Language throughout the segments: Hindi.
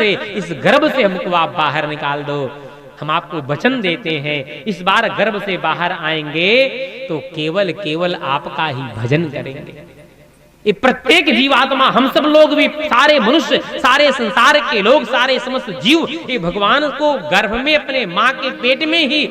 से, इस गर्भ से हमको आप बाहर निकाल दो। हम आपको वचन देते हैं, इस बार गर्भ से बाहर आएंगे तो केवल केवल आपका ही भजन करेंगे। ये प्रत्येक जीवात्मा, हम सब लोग भी, सारे मनुष्य, सारे संसार के लोग, सारे समस्त जीव, ये भगवान को गर्भ में अपने माँ के पेट में ही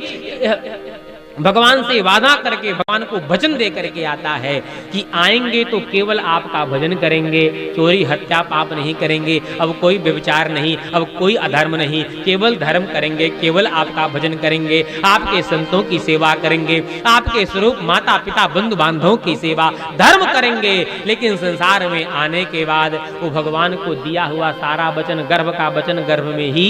भगवान से वादा करके, भगवान को वचन दे करके आता है कि आएंगे तो केवल आपका भजन करेंगे, चोरी हत्या पाप नहीं करेंगे, अब कोई व्यभिचार नहीं, अब कोई अधर्म नहीं, केवल धर्म करेंगे, केवल आपका भजन करेंगे, आपके संतों की सेवा करेंगे, आपके स्वरूप माता पिता बंधु बांधवों की सेवा, धर्म करेंगे। लेकिन संसार में आने के बाद वो भगवान को दिया हुआ सारा वचन, गर्भ का वचन गर्भ में ही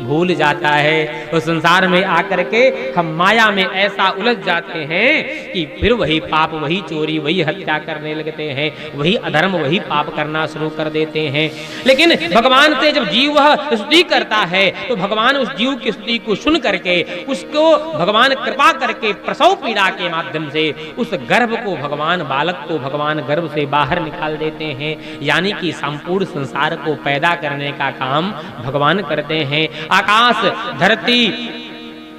भूल जाता है। उस संसार में आकर के हम माया में ऐसा उलझ जाते हैं कि फिर वही पाप, वही चोरी, वही हत्या करने लगते हैं, वही अधर्म, वही पाप करना शुरू कर देते हैं। लेकिन भगवान से जब जीव वह स्तुति करता है तो भगवान उस जीव की स्तुति को सुन करके उसको भगवान कृपा करके प्रसव पीड़ा के माध्यम से उस गर्भ को भगवान, बालक को भगवान गर्भ से बाहर निकाल देते हैं। यानी कि संपूर्ण संसार को पैदा करने का काम भगवान करते हैं। आकाश, धरती,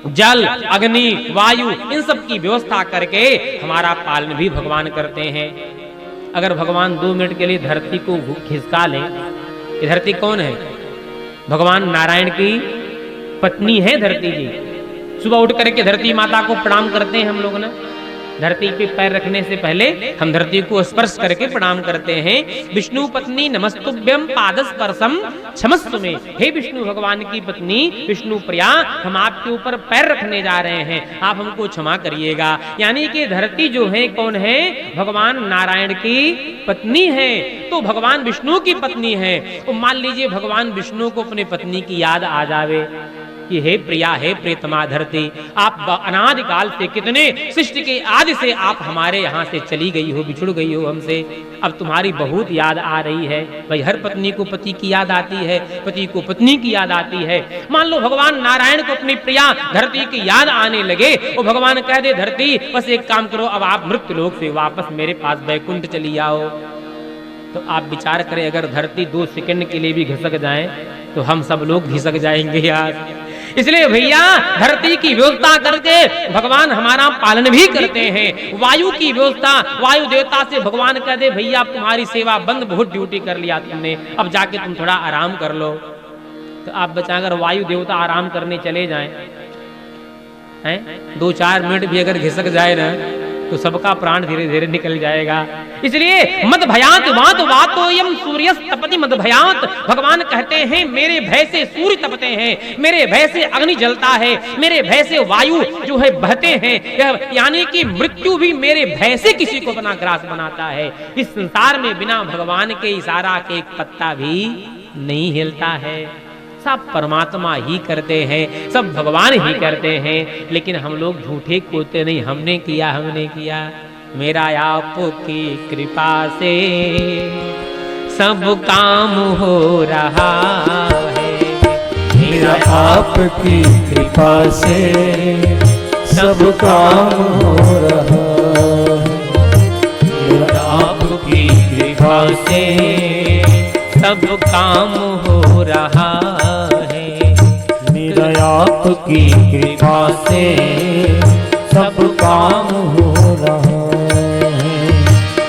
जल, अग्नि, वायु, इन सब की व्यवस्था करके हमारा पालन भी भगवान करते हैं। अगर भगवान 2 मिनट के लिए धरती को खिसका ले, ये धरती कौन है? भगवान नारायण की पत्नी है धरती जी। सुबह उठ करके धरती माता को प्रणाम करते हैं हम लोग ना, धरती पे पैर रखने से पहले हम धरती को स्पर्श करके प्रणाम करते हैं। विष्णु पत्नी नमस्तुभ्यम पादस्पर्शम क्षमस्व में, हे विष्णु भगवान की पत्नी विष्णु प्रिया, हम आपके ऊपर पैर रखने जा रहे हैं, आप हमको क्षमा करिएगा। यानी कि धरती जो है कौन है? भगवान नारायण की पत्नी है, तो भगवान विष्णु की पत्नी है। तो मान लीजिए भगवान विष्णु को अपनी पत्नी की याद आ जावे कि हे प्रिया, हे प्रियतमा धरती, आप अनादिकाल से, कितने सृष्टि के आदि से आप हमारे यहाँ से चली गई हो, बिछुड़ गई हो हमसे, अब तुम्हारी बहुत याद आ रही है। भाई हर पत्नी को पति की याद आती है, पति को पत्नी की याद आती है। मान लो भगवान नारायण को अपनी प्रिया धरती की याद आने लगे और भगवान कह दे धरती बस एक काम करो, अब आप मृत्यु लोक से वापस मेरे पास वैकुंठ चली आओ। तो आप विचार करें, अगर धरती 2 सेकंड के लिए भी घिसक जाए तो हम सब लोग घिसक जाएंगे यार। इसलिए भैया धरती की व्यवस्था करके भगवान हमारा पालन भी करते हैं। वायु की व्यवस्था, वायु देवता से भगवान कह दे भैया तुम्हारी सेवा बंद, बहुत ड्यूटी कर लिया तुमने, अब जाके तुम थोड़ा आराम कर लो। तो आप बचा, अगर वायु देवता आराम करने चले जाएं, हैं 2-4 मिनट भी अगर घिसक जाए ना तो सबका प्राण धीरे धीरे निकल जाएगा। इसलिए मद भयात वात वातोयम सूर्य तपति मद भयात, भगवान कहते हैं मेरे भय से सूर्य तपते हैं, मेरे भय से अग्नि जलता है, मेरे भय से वायु जो है बहते हैं, यानी कि मृत्यु भी मेरे भय से किसी को अपना ग्रास बनाता है। इस संसार में बिना भगवान के इशारा के एक पत्ता भी नहीं हिलता है। सब परमात्मा ही करते हैं, सब भगवान ही करते हैं, लेकिन हम लोग झूठे कोते नहीं, हमने किया, हमने किया। मेरा आपकी कृपा से सब काम हो रहा है, मेरा आपकी कृपा से सब काम हो रहा है, मेरा आपकी कृपा से सब काम हो रहा है, मेरा आपकी कृपा से सब काम हो रहा है।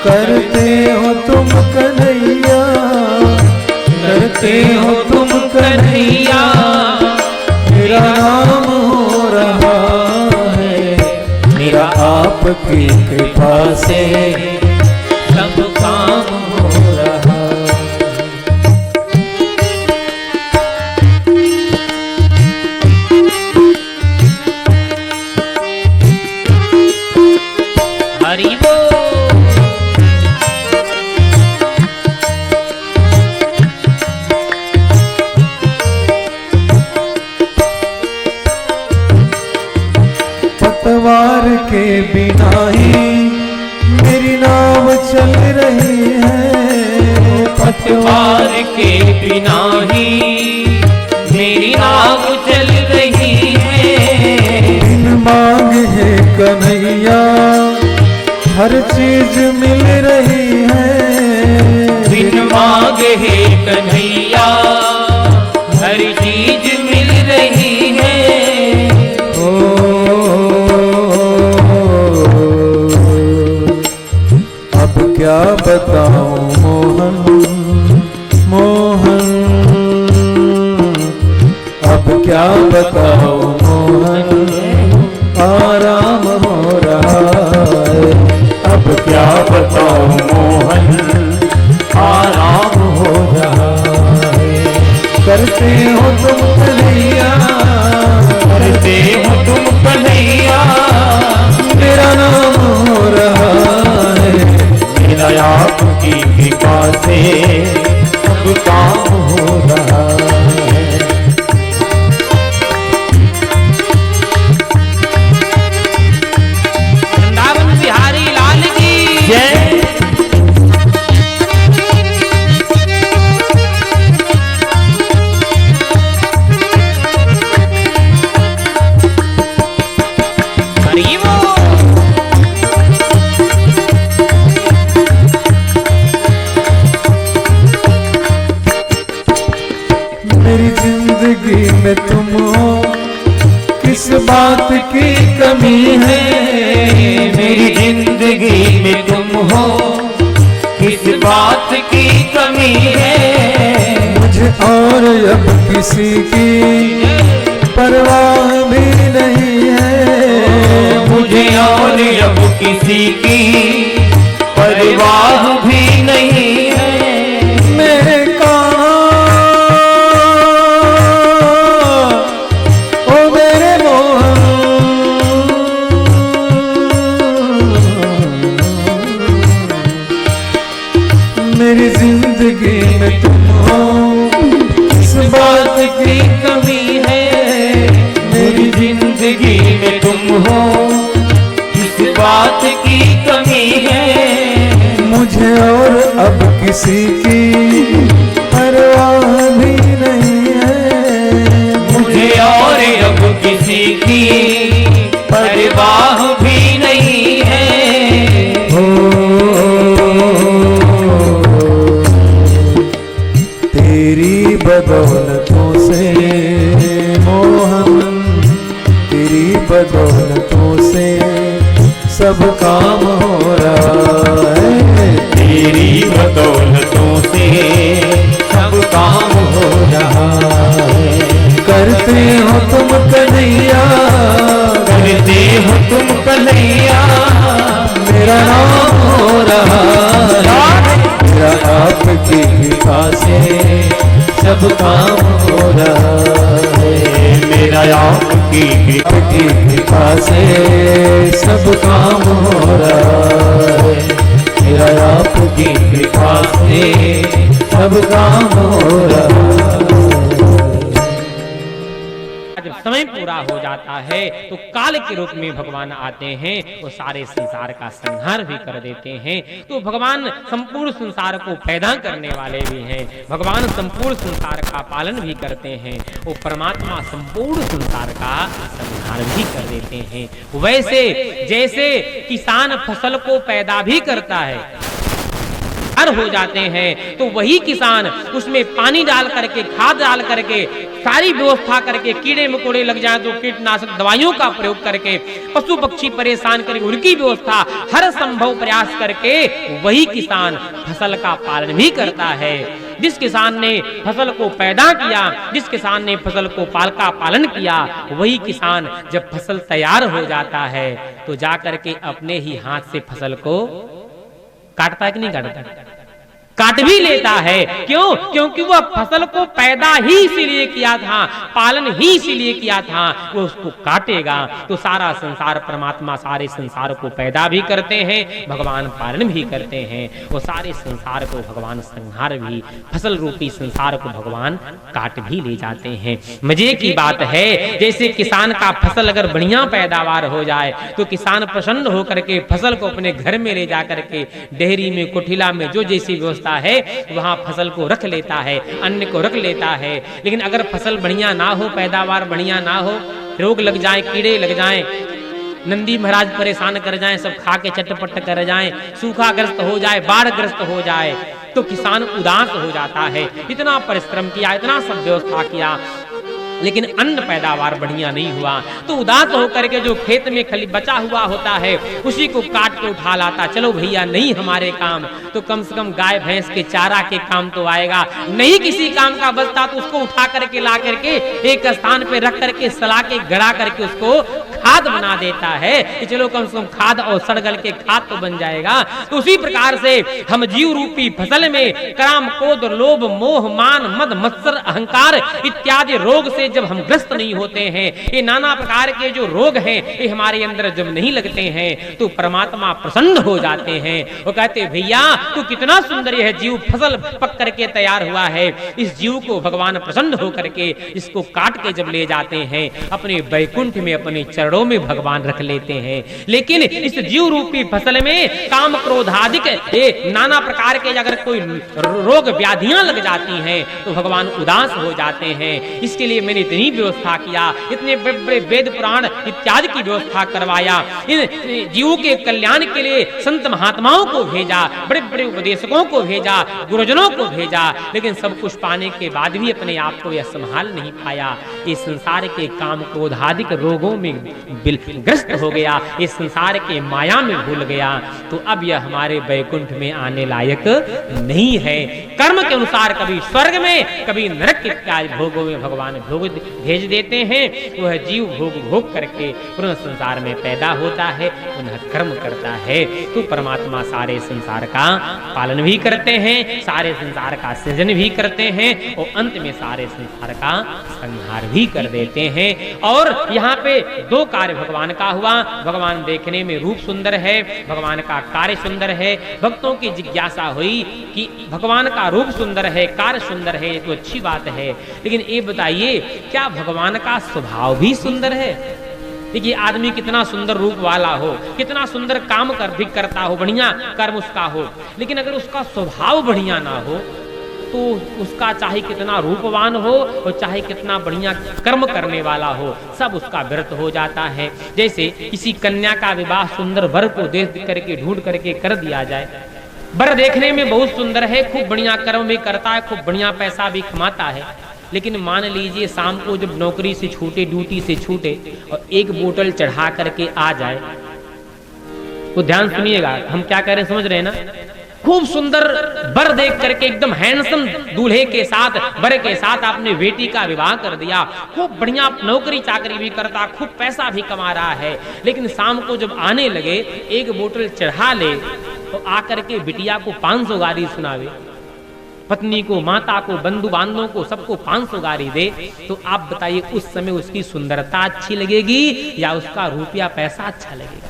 करते हो तुम कन्हैया, करते हो तुम कन्हैया, मेरा नाम हो रहा है, मेरा आपकी कृपा से सब काम हो रहा है। पतवार के बिना ही मेरी नाव चल रही है, पतवार के बिना ही मेरी नाव चल रही है। बिन मांग है कन्हैया हर चीज मिल रही है, बिन मांग है कन्हैया क्या बताओ मोहन आराम हो रहा है। अब क्या बताओ मोहन आराम हो रहा है। करते हो तुम कन्हैया, करते हो तुम कन्हैया, मेरा नाम हो रहा है। मेरा आपकी कृपा से सब काम हो रहा है। वृंदावन बिहारी लाल की जय। हरि बोल। मेरी जिंदगी में तुम हो, किस बात की कमी है। मेरी जिंदगी में तुम हो, किस बात की कमी है। मुझे और अब किसी की परवाह भी नहीं है। मुझे और अब किसी की परवाह भी नहीं है। मेरे कहाँ ओ मेरे मोहन, मेरी जिंदगी में तुम हो, इस बात की कमी है। मेरी जिंदगी में तुम हो, किस बात की कमी है। मुझे और अब किसी की परवाह भी नहीं है। मुझे और अब किसी की परवाह भी नहीं है। हो तेरी बदौलतों से मोहन, तेरी बदौलतों से सब काम हो रहा है। तेरी बदौलतों से सब काम हो रहा है। करते हो तुम कन्हैया, करते हो तुम कन्हैया, मेरा नाम हो रहा है। मेरा आपकी कृपा से सब काम हो रहा है। मेरा आपकी आपकी कृपा से सब काम हो रहा है। मेरा आपकी कृपा से सब काम हो रहा है। जब समय पूरा हो जाता है तो काल के रूप में भगवान आते हैं, वो सारे संसार का संहार भी कर देते हैं। तो भगवान संपूर्ण संसार को पैदा करने वाले भी हैं, भगवान संपूर्ण संसार का पालन भी करते हैं। वो परमात्मा संपूर्ण संसार का संहार भी कर देते हैं। वैसे जैसे किसान फसल को पैदा भी करता है, हो जाते हैं, तो वही किसान उसमें पानी डाल करके, खाद डाल करके, सारी व्यवस्था करके, कीड़े मकोड़े लग जाए तो कीटनाशक दवाइयों का प्रयोग करके, पशु पक्षी परेशान करके उनकी व्यवस्था हर संभव प्रयास करके वही किसान फसल का पालन भी करता है। जिस किसान ने फसल को पैदा किया, जिस किसान ने फसल को पालन किया, वही किसान जब फसल तैयार हो जाता है तो जाकर के अपने ही हाथ से फसल को काटता है कि नहीं काटता? काट भी लेता है। क्यों? क्योंकि वह फसल को पैदा ही इसीलिए किया था, पालन ही इसीलिए किया था, वो उसको काटेगा तो सारा संसार, परमात्मा सारे संसार को पैदा भी करते हैं, भगवान पालन भी करते हैं। वो सारे संसार को भगवान संहार भी, फसल रूपी संसार को भगवान काट भी ले जाते हैं। मजे की बात है, जैसे किसान का फसल अगर बढ़िया पैदावार हो जाए तो किसान प्रसन्न होकर के फसल को अपने घर में ले जाकर के डेहरी में, कुठिला में, जो जैसी व्यवस्था है वहां फसल को रख लेता है, अन्न को रख लेता है। लेकिन अगर फसल बढ़िया ना हो, पैदावार बढ़िया ना हो, रोग लग जाए, कीड़े लग जाए, नंदी महाराज परेशान कर जाएं, सब खा के चटपट कर जाएं, सूखाग्रस्त हो जाए, बाढ़ग्रस्त हो जाए, तो किसान उदास हो जाता है। इतना परिश्रम किया, इतना सब व्यवस्था किया लेकिन अन्न पैदावार बढ़िया नहीं हुआ, तो उदास होकर के जो खेत में खली बचा हुआ होता है उसी को काट के उठा लाता, चलो भैया नहीं हमारे काम तो कम से कम गाय भैंस के चारा के काम तो आएगा, नहीं किसी काम का बचता तो उसको उठा करके ला करके एक स्थान पे रख करके सला के गड़ा करके उसको खाद बना देता है कि चलो कम से कम खाद और सड़गल के खाद तो बन जाएगा। तो उसी प्रकार से हम जीव रूपी फसल में काम क्रोध लोभ मोह मान मद मत्सर अहंकार इत्यादि रोग से जब हम ग्रस्त नहीं होते हैं, ये नाना प्रकार के जो रोग हैं ये हमारे अंदर जब नहीं लगते हैं तो परमात्मा प्रसन्न हो जाते हैं। वो कहते भैया तू कितना सुंदर यह जीव फसल पक करके तैयार हुआ है, इस जीव को भगवान प्रसन्न होकर के इसको काट के जब ले जाते हैं अपने वैकुंठ में अपने चरणों में भगवान रख लेते हैं। लेकिन इस जीव रूपी फसल में काम क्रोधादिक नाना प्रकार के अगर कोई रोग व्याधियां लग जाती हैं तो भगवान उदास हो जाते हैं। इसके लिए मैंने इतनी व्यवस्था किया, इतने बड़े बड़े वेद पुराण इत्यादि की व्यवस्था करवाया, इन जीवों के कल्याण के लिए संत महात्माओं को भेजा, बड़े बड़े उपदेशकों को भेजा, गुरुजनों को भेजा, लेकिन सब कुछ पाने के बाद भी अपने आप को यह संभाल नहीं पाया। इस संसार के काम क्रोधादिक रोगों में ग्रस्त हो गया, इस संसार के माया में भूल गया, तो अब यह हमारे वैकुंठ में आने लायक नहीं है। कर्म के अनुसार कभी स्वर्ग में कभी नरक इत्यादि भोगों में भगवान भोग भेज देते हैं। वह जीव भोग भोग करके पुनः संसार में पैदा होता है, पुनः कर्म करता है। तो परमात्मा सारे संसार का पालन भी करते हैं, सारे संसार का सृजन भी करते हैं और अंत में सारे संसार का संहार भी कर देते हैं। और यहाँ पे दो कार्य भगवान का हुआ, भगवान देखने में रूप सुंदर है, भगवान का कार्य सुंदर है। भक्तों की जिज्ञासा हुई कि भगवान का रूप सुंदर है, कार्य सुंदर है, तो अच्छी बात है, लेकिन ये बताइए क्या भगवान का स्वभाव भी सुंदर है? देखिए आदमी कितना सुंदर रूप वाला हो, कितना सुंदर काम भी करता हो, बढ़िया कर्म उसका हो, लेकिन अगर उसका स्वभाव बढ़िया ना हो तो उसका चाहे कितना रूपवान हो और चाहे कितना बढ़िया कर्म करने वाला हो, सब उसका व्यर्थ हो जाता है। जैसे किसी कन्या का विवाह सुंदर वर को देख करके ढूंढ करके कर दिया जाए, वर देखने में बहुत सुंदर है, खूब बढ़िया कर्म भी करता है, खूब बढ़िया पैसा भी कमाता है, लेकिन मान लीजिए शाम को जब नौकरी से छूटे, ड्यूटी से छूटे और एक बोतल चढ़ा करके आ जाए, तो ध्यान सुनिएगा हम क्या कह रहे हैं, समझ रहे हैं ना? खूब सुंदर वर देख करके एकदम हैंडसम दूल्हे के साथ वर के साथ आपने बेटी का विवाह कर दिया, खूब बढ़िया नौकरी चाकरी भी करता, खूब पैसा भी कमा रहा है, लेकिन शाम को जब आने लगे एक बोतल चढ़ा ले तो आकर के बिटिया को 500 गाली सुनावे, पत्नी को, माता को, बंधु बांधवों को, सबको 500 गाली दे, तो आप बताइए उस समय उसकी सुंदरता अच्छी लगेगी या उसका रुपया पैसा अच्छा लगेगा?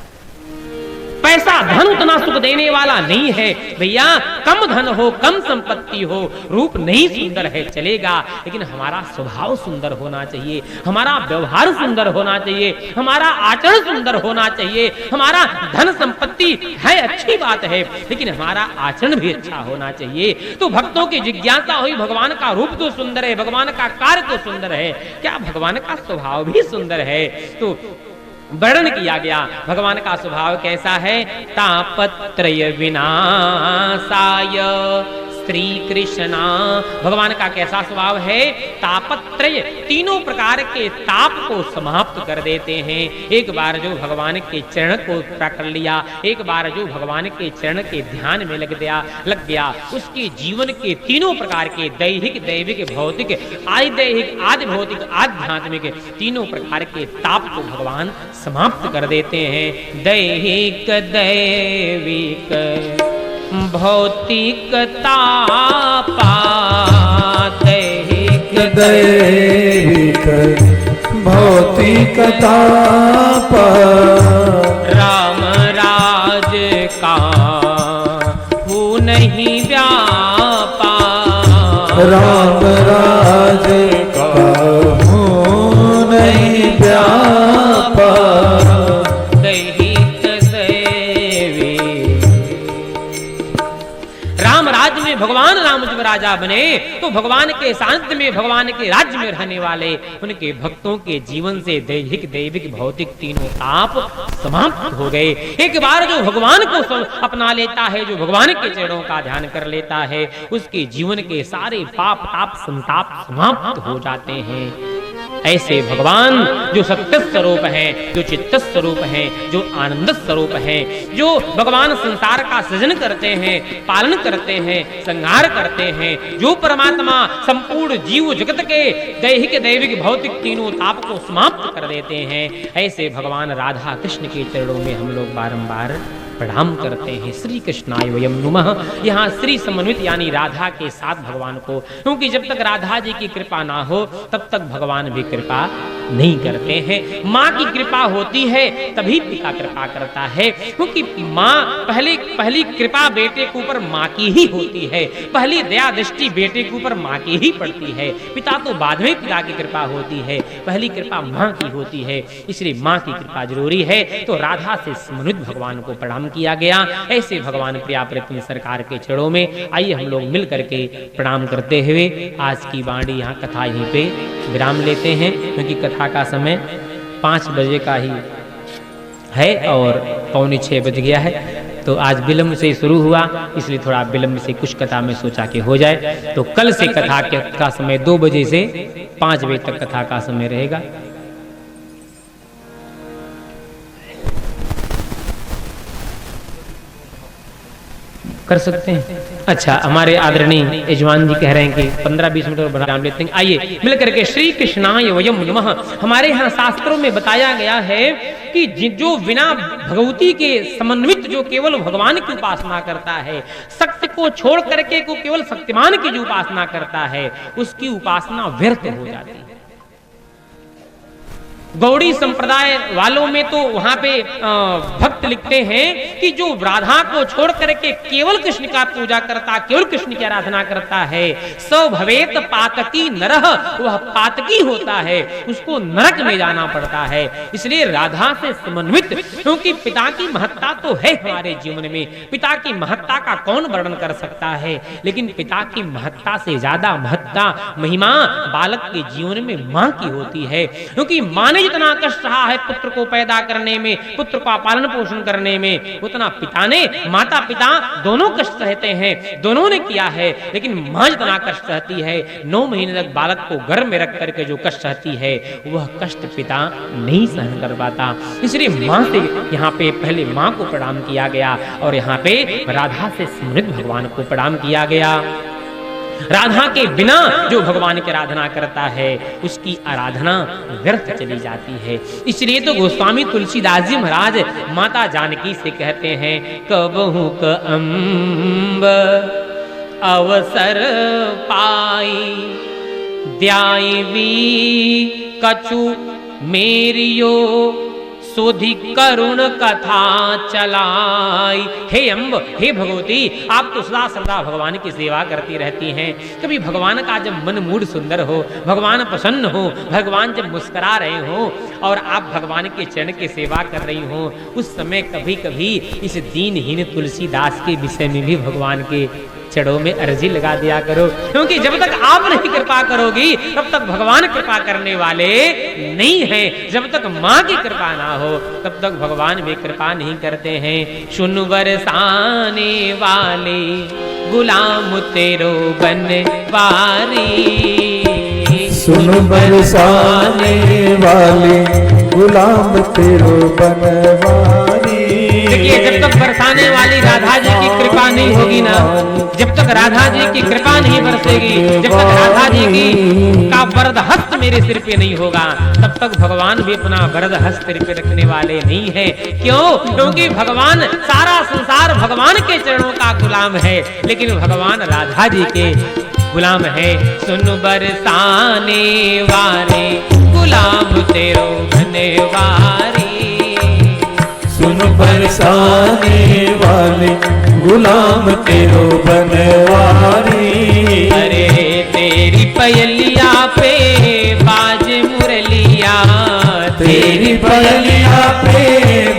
पैसा धन उतना सुख देने वाला नहीं है भैया, कम धन हो कम संपत्ति हो रूप नहीं सुंदर है चलेगा, लेकिन हमारा स्वभाव सुंदर होना चाहिए, हमारा व्यवहार सुंदर होना चाहिए, हमारा आचरण सुंदर होना चाहिए। हमारा धन संपत्ति है अच्छी बात है, लेकिन हमारा आचरण भी अच्छा होना चाहिए। तो भक्तों की जिज्ञासा हुई भगवान का रूप तो सुंदर है, भगवान का कार्य तो सुंदर है, क्या भगवान का स्वभाव भी सुंदर है? तो वर्णन किया गया भगवान का स्वभाव कैसा है। तापत्रय विनाशाय श्री कृष्णा, भगवान का कैसा स्वभाव है? तापत्रय, तीनों प्रकार के ताप को समाप्त कर देते हैं। एक बार जो भगवान के चरण को पकड़ लिया, एक बार जो भगवान के चरण के ध्यान में लग गया, उसके जीवन के तीनों प्रकार के दैहिक दैविक भौतिक आदिदैहिक आदि भौतिक आध्यात्मिक तीनों प्रकार के ताप को भगवान समाप्त कर देते हैं। दैहिक दैविक भौतिक तापा, दैहिक दैविक भौतिक तापा, राम राज का हो नहीं व्यापा, राम राज का हो नहीं व्यापा, भगवान राम जब राजा बने तो भगवान के सानिध्य में, भगवान के राज्य में रहने वाले उनके भक्तों के जीवन से दैहिक दैविक भौतिक तीनों ताप समाप्त हो गए। एक बार जो भगवान को अपना लेता है, जो भगवान के चरणों का ध्यान कर लेता है, उसके जीवन के सारे पाप ताप संताप समाप्त हो जाते हैं। ऐसे भगवान जो सत्य स्वरूप हैं, जो चित्त स्वरूप हैं, जो आनंद स्वरूप हैं, जो भगवान संसार का सृजन करते हैं, पालन करते हैं, संहार करते हैं, जो परमात्मा संपूर्ण जीव जगत के दैहिक दैविक भौतिक तीनों ताप को समाप्त कर देते हैं, ऐसे भगवान राधा कृष्ण के चरणों में हम लोग बारंबार प्रणाम करते हैं। श्री कृष्णाय वयम नुमः। यहाँ श्री समन्वित यानी राधा के साथ भगवान को, क्योंकि जब तक राधा जी की कृपा ना हो तब तक भगवान भी कृपा नहीं करते हैं। माँ की कृपा होती है तभी पिता कृपा करता है, क्योंकि माँ पहली कृपा बेटे के ऊपर माँ की ही होती है, पहली दया दृष्टि बेटे के ऊपर माँ की ही पड़ती है। पिता तो बाद में पिता की कृपा होती है, पहली कृपा माँ की होती है, इसलिए माँ की कृपा जरूरी है। तो राधा से समन्वित भगवान को प्रणाम किया गया। ऐसे भगवान प्रिया प्रीतम सरकार के चरणों में आइए हम लोग मिल करके प्रणाम करते हुए आज की वाणी यहाँ कथा यहीं पे विराम लेते हैं, क्योंकि कथा का समय 5 बजे का ही है और 5:45 बज गया है। तो आज विलंब से शुरू हुआ, इसलिए थोड़ा विलंब से कुछ कथा में सोचा कि हो जाए। तो कल से कथा का समय 2 बजे से 5 बजे तक कथा का समय रहेगा। कर सकते हैं। अच्छा, हमारे आदरणीय यजमान जी कह रहे हैं कि 15-20 मिनट और बढ़ा लेते हैं। आइए मिलकर के श्री कृष्णाय वयम नमः। हमारे यहाँ शास्त्रों में बताया गया है कि जो बिना भगवती के समन्वित जो केवल भगवान की उपासना करता है, शक्ति को छोड़ करके को केवल शक्तिमान की जो उपासना करता है, उसकी उपासना व्यर्थ हो जाती है। गौड़ी संप्रदाय वालों में तो वहां पे भक्त लिखते हैं कि जो राधा को छोड़ करके केवल कृष्ण का पूजा करता, केवल कृष्ण की आराधना करता है, स भवेत पातकी नरह, वह पातकी होता है, उसको नरक में जाना पड़ता है। इसलिए राधा से समन्वित, क्योंकि पिता की महत्ता तो है हमारे जीवन में, पिता की महत्ता का कौन वर्णन कर सकता है, लेकिन पिता की महत्ता से ज्यादा महत्ता महिमा बालक के जीवन में माँ की होती है। क्योंकि माँ जितना कष्ट रहा है पुत्र को पैदा करने में, पुत्र का पालन पोषण करने में, उतना पिता ने, माता पिता दोनों कष्ट सहते हैं, दोनों ने किया है। लेकिन मां जितना कष्ट सहती है, 9 महीने तक बालक को गर्भ में रख करके जो कष्ट सहती है, वह कष्ट पिता नहीं सहन कर पाता। इसलिए मां से यहाँ पे पहले मां को प्रणाम किया गया और यहाँ पे राधा से समृद्ध भगवान को प्रणाम किया गया। राधा के बिना जो भगवान की आराधना करता है, उसकी आराधना व्यर्थ चली जाती है। इसलिए तो गोस्वामी तुलसीदास जी महाराज माता जानकी से कहते हैं, कबहू क अम्ब अवसर पाई द्यावी कछु मेरियो सोधि करुण कथा चलाई। हे अम्ब, हे भगवती, आप तो सदा सदा भगवान की सेवा करती रहती हैं। कभी भगवान का जब मन मूड सुंदर हो, भगवान प्रसन्न हो, भगवान जब मुस्कुरा रहे हो और आप भगवान के चरण की सेवा कर रही हो, उस समय कभी कभी इस दीनहीन तुलसीदास के विषय में भी भगवान के चरणों में अर्जी लगा दिया करो, क्योंकि जब तक आप नहीं कृपा करोगी तब तक भगवान कृपा करने वाले नहीं हैं। जब तक माँ की कृपा ना हो तब तक भगवान भी कृपा नहीं करते हैं। सुन बरसाने वाले गुलाम तेरो बनवारी, सुन बरसाने वाले गुलाम तेरो बनवारी। देखिए, जब तक बरसाने वाली राधा जी की कृपा नहीं होगी ना, जब तक राधा जी की कृपा नहीं बरसेगी, जब तक राधा जी की का वरद हस्त मेरे सिर पे नहीं होगा, तब तक भगवान भी अपना वरद हस्त सिर पे रखने वाले नहीं है। क्यों? क्योंकि भगवान, सारा संसार भगवान के चरणों का गुलाम है, लेकिन भगवान राधा जी के गुलाम है। सुन बरसाने वाले गुलाम तेरो बनवारी, सुन बरसाने वाले गुलाम तेरो बनवारी। अरे तेरी पयलिया पे बाज मुरलिया, तेरी पयलिया पे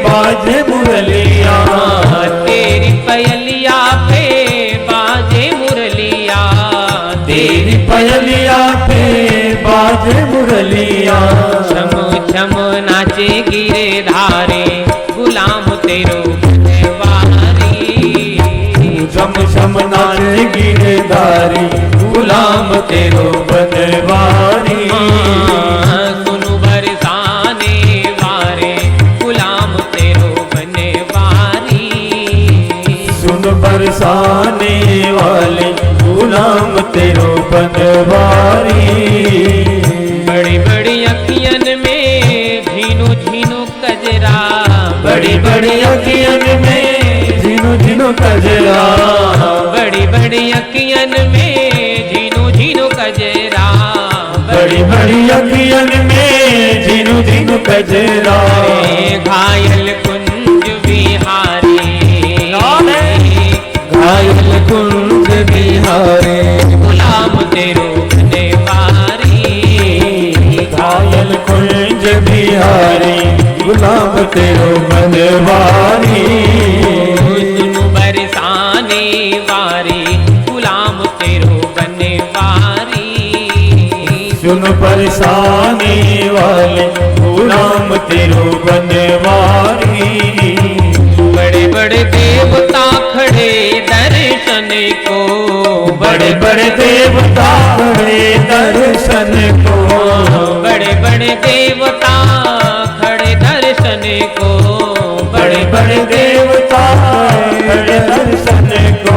बाज मुरलिया, तेरी पयलिया पे बाज मुरलिया, तेरी पयलिया पे बाज मुरलिया। छम छम नाचे गिरधारे गुलाम तेरो बनवारी, छम छम नाचे गिरधारी गुलाम तेरो बनवारी। अखियन में झीनो झीनो कजरा, बड़ी बड़ी अखियन में झीनु झीनु कजरा, घायल कुंज बिहारी, घायल कुंज बिहारी, गुलाम तेरो बनवारी, घायल कुंज बिहारी, गुलाम तेरो बनवारी, सुनु बरसाने वारी, गुलाम तेरो बनवारी, सुन बरसाने वाले गुलाम तेरो बनवारी, बड़े बड़े देवता खड़े दर्शन को, बड़े बड़े देवता खड़े दर्शन को, बड़े बड़े देवता खड़े दर्शन को, बड़े बड़े देवता खड़े दर्शन को,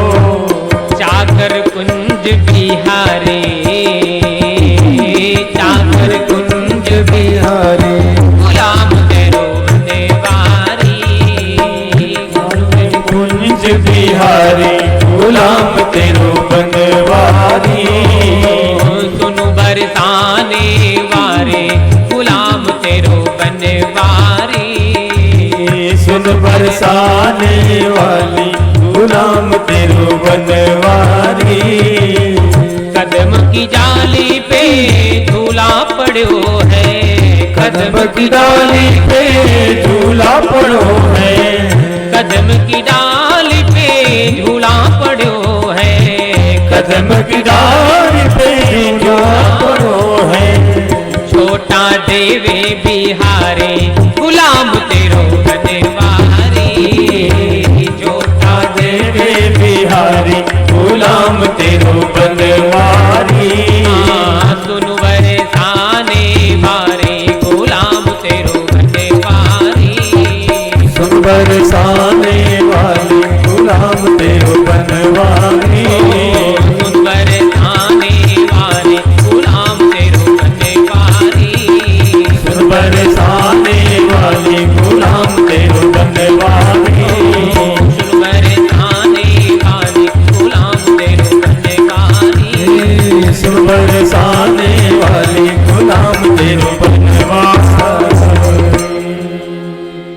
चाकर कुंज बिहारी, चाकर कुंज बिहारी, गुलाम तेरो बनवारी, कुंज बिहारी, गुलाम तेरो बनवारी, सुनु बरसाने वारे, गुलाम तेरो बनवारी, सुन बरसाने वाली गुलाम तेरो बनवारी, कदम की जाली पे झूला पड़ो है, कदम की डाली पे झूला पड़ो है, कदम की डाली पे झूला पड़ो है, कदम की डाली पे झूला पड़ो है, छोटा देवे बिहारी, गुलाम तेरो बनवारी, छोटा देवे बिहारी गुलाम तेरो बनवारी, सुनु बरसाने वारे, गुलाम तेरो बनवारी, सुन बरसाने वाली गुलाम तेरो बनवारी, सुन बरसाने वारे, गुलाम तेरो बनवारी, सुन बरसाने वाली गुलाम तेरो बनवारी, सुन बरसाने वारे, गुलाम तेरो बनवारी, सुन बरसाने वाली गुलाम तेरो